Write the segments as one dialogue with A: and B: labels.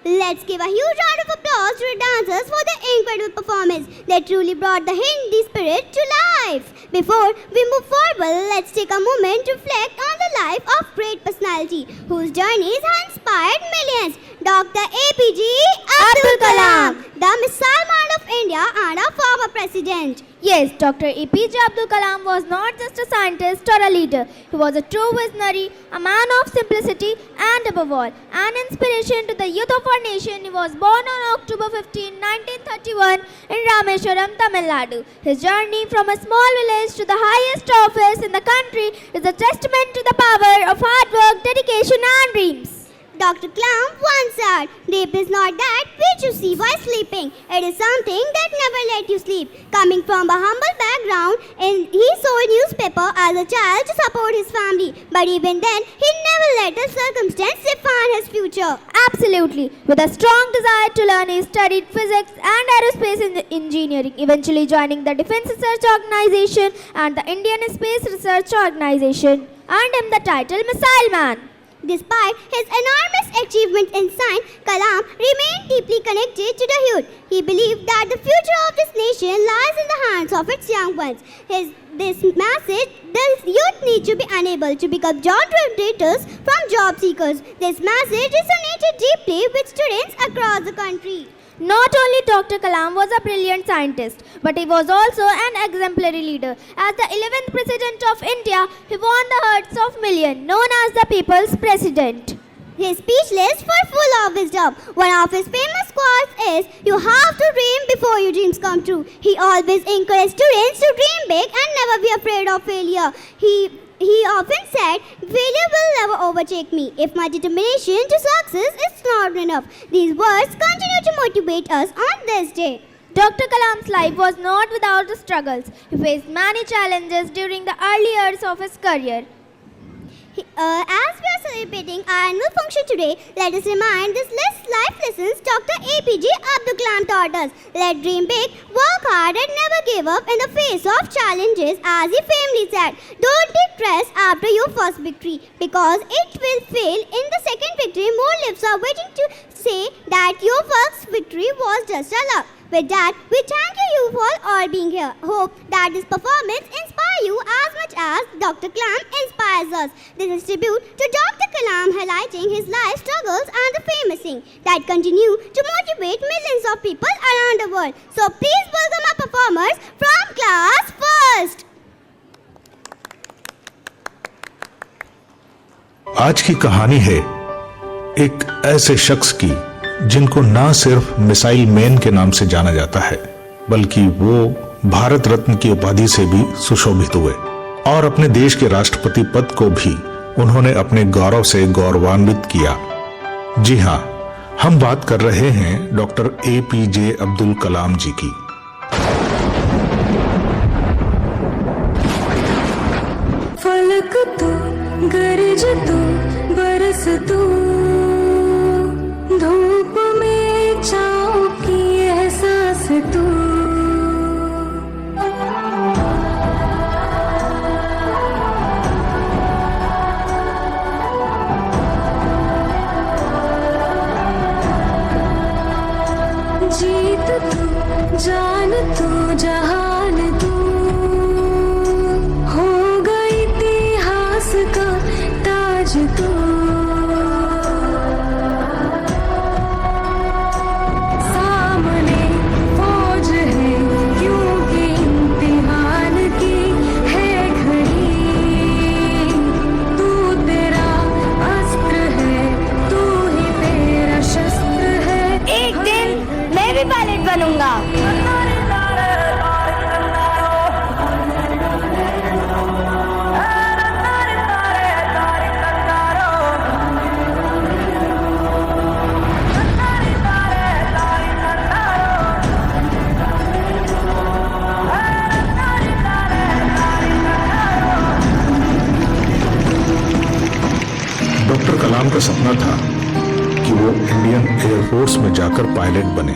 A: Let's give a huge round of applause to the dancers for their incredible performance. They truly brought the Hindi spirit to life. Before we move forward, let's take a moment to reflect on the life of great personality whose journeys have inspired millions. Dr. APJ Abdul Kalam, the missile man of India and our former president.
B: Yes, Dr. APJ Abdul Kalam was not just a scientist or a leader. He was a true visionary, a man of simplicity and above all, an inspiration to the youth of our nation. He was born on October 15, 1931 in Rameswaram, Tamil Nadu. His journey from a small village to the highest office in the country is a testament to the power of hard work, dedication and dreams.
A: Dr. Kalam once said, "Sleep is not that which you see while sleeping. It is something that never let you sleep." Coming from a humble background, he sold newspaper as a child to support his family. But even then, he never let the circumstance define his future.
B: Absolutely. With a strong desire to learn, he studied physics and aerospace engineering, eventually joining the Defense Research Organization and the Indian Space Research Organization, earned him the title Missile Man.
A: Despite his enormous achievements in science, Kalam remained deeply connected to the youth. He believed that the future of this nation lies in the hands of its young ones. This message, the youth need to be unable to become job generators from job seekers. This message resonated deeply with students across the country.
B: Not only Dr. Kalam was a brilliant scientist, but he was also an exemplary leader. As the 11th President of India, he won the hearts of millions, known as the People's President.
A: His speech lists were full of wisdom. One of his famous quotes is, "You have to dream before your dreams come true." He always encouraged students to dream big and never be afraid of failure. He often said, "Failure will never overtake me if my determination to success is not enough." These words continue to motivate us on this day.
B: Dr. Kalam's life was not without struggles. He faced many challenges during the early years of his career.
A: As we are celebrating our annual function today, let us remind this life lessons Dr. APJ Abdul Kalam taught us. Let dream big, work hard and never give up in the face of challenges. As he famously said, "Don't depress after your first victory, because it will fail in the second victory. More lips are waiting to say that your first victory was just a luck." With that, we thank you for all being here. Hope that this performance inspires you as much as Dr. Kalam inspires us. This is tribute to Dr. Kalam, highlighting his life struggles and the famous thing that continue to motivate millions of people around the world. So please welcome our performers from class first.
C: आज की कहानी है एक ऐसे शख्स की जिनको ना सिर्फ मिसाइल मैन के नाम से जाना जाता है, बल्कि वो भारत रत्न की उपाधि से भी सुशोभित हुए और अपने देश के राष्ट्रपति पद को भी उन्होंने अपने गौरव से गौरवान्वित किया। जी हां, हम बात कर रहे हैं डॉक्टर APJ अब्दुल कलाम जी की।
D: फलक तू, गरज तू, बरस तू, धूप में छाँव की एहसास तू, जीत तू, जान तू, जहान तू, हो गई इतिहास का ताज तू, सामने फौज है क्योंकि इम्तिहान की है घड़ी, तू तेरा अस्त्र है, तू ही तेरा शस्त्र है।
B: एक दिन मैं भी पायलट बनूंगा।
C: डॉक्टर कलाम का सपना था कि वो इंडियन एयरफोर्स में जाकर पायलट बने,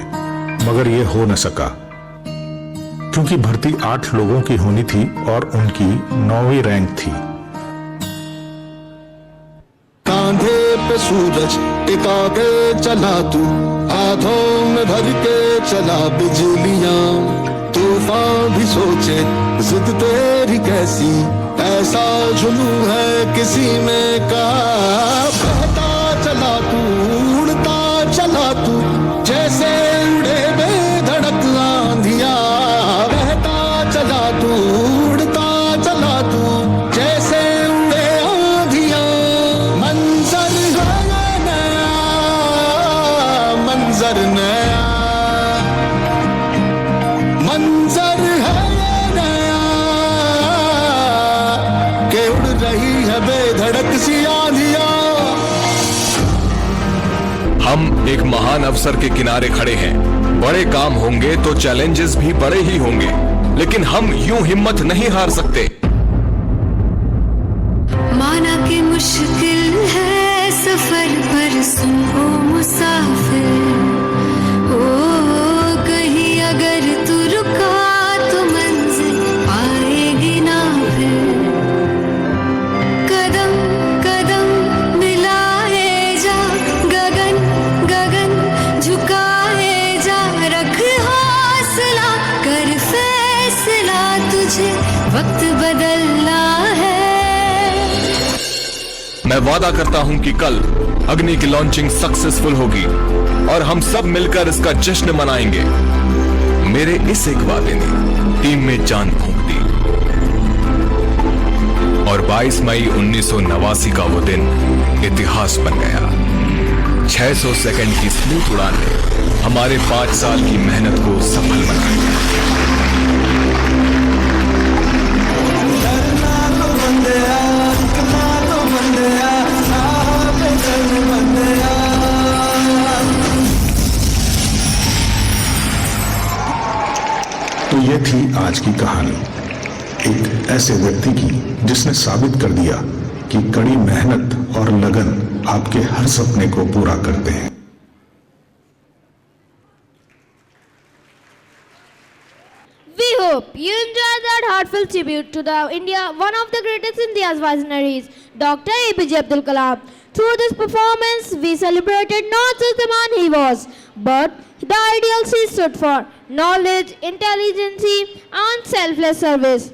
C: मगर ये हो न सका क्योंकि भर्ती 8 लोगों की होनी थी और उनकी 9वीं रैंक थी।
E: कांधे पे सूरज टिका के चला तू, आधों में भर के चला बिजलियां। तूफान भी सोचे जिद तेरी कैसी, ऐसा जुनू है किसी में कहा। बहता चला तू, उड़ता चला तू, जैसे उड़े बेधड़क आंधियां। बहता चला तू, उड़ता चला तू, जैसे उड़े आंधियां। मंजर है नया, मंजर नया, मंजर है नया, के उड़ रही है बेधड़क सी आंधियां।
F: हम एक महान अवसर के किनारे खड़े हैं। बड़े काम होंगे तो चैलेंजेस भी बड़े ही होंगे, लेकिन हम यूं हिम्मत नहीं हार सकते।
D: माना कि मुश्किल है सफर पर सुन ओ मुसाफिर, ओ कहीं अगर तू रुका तो मंजिल पाएगी ना फिर। कदम कदम मिलाए जा, गगन गगन झुकाए जा। रख हौसला, कर फैसला, तुझे वक्त बदलना है।
F: मैं वादा करता हूं कि कल अग्नि की लॉन्चिंग सक्सेसफुल होगी और हम सब मिलकर इसका जश्न मनाएंगे। मेरे इस एक वादे ने टीम में जान फूंक दी और 22 मई 1989 का वो दिन इतिहास बन गया। 600 सेकंड की स्मूथ उड़ान ने हमारे 5 साल की मेहनत को सफल बनाया।
C: तो ये थी आज की कहानी, एक ऐसे व्यक्ति की जिसने साबित कर दिया कि कड़ी मेहनत और लगन आपके हर सपने को पूरा करते हैं।
B: We hope you enjoyed that heartfelt tribute to one of the greatest India's visionaries, Dr. APJ Abdul Kalam. Through this performance, we celebrated not just the man he was, but the ideals he stood for: knowledge, intelligence, and selfless service.